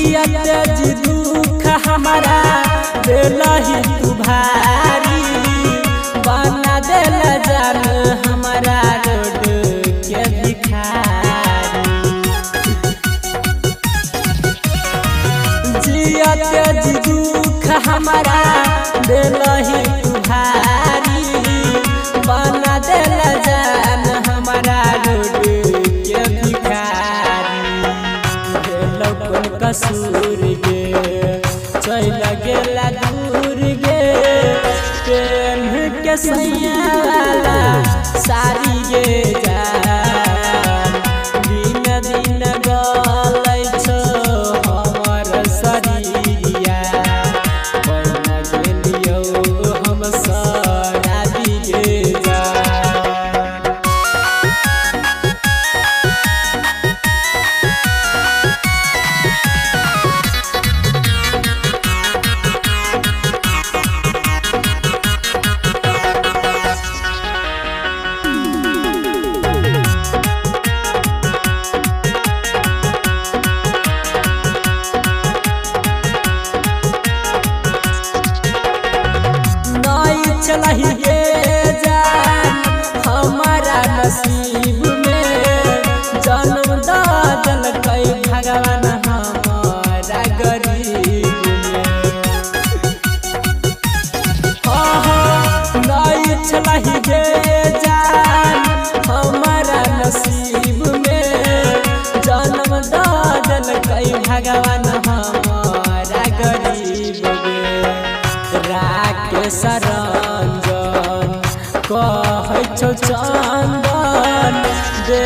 जियत जी दुख हमारा दिलही तू भारी बना दिल जान हमारा रोड के भिखारी। जियत जी दुख हमारा दिलही तू भारी बना दिल जान हमारा रोड के भिखारी। कोन कसूर गे चल गेला दूर गे प्रेम के सैयाला सारी गे जान दिन दिन गलै छो हमर शरीरिया बना गेलियो हम शराबी गे जान। चलही गे जान हमारा नसीब में जन्म दादल कई भगवान हमारा गरीब में। नहीं चलही गे जान हमारा नसीब में जन्म दादल कई भगवान हमारा गरीब में। राकेश रंजन कहै छौ चंदन दे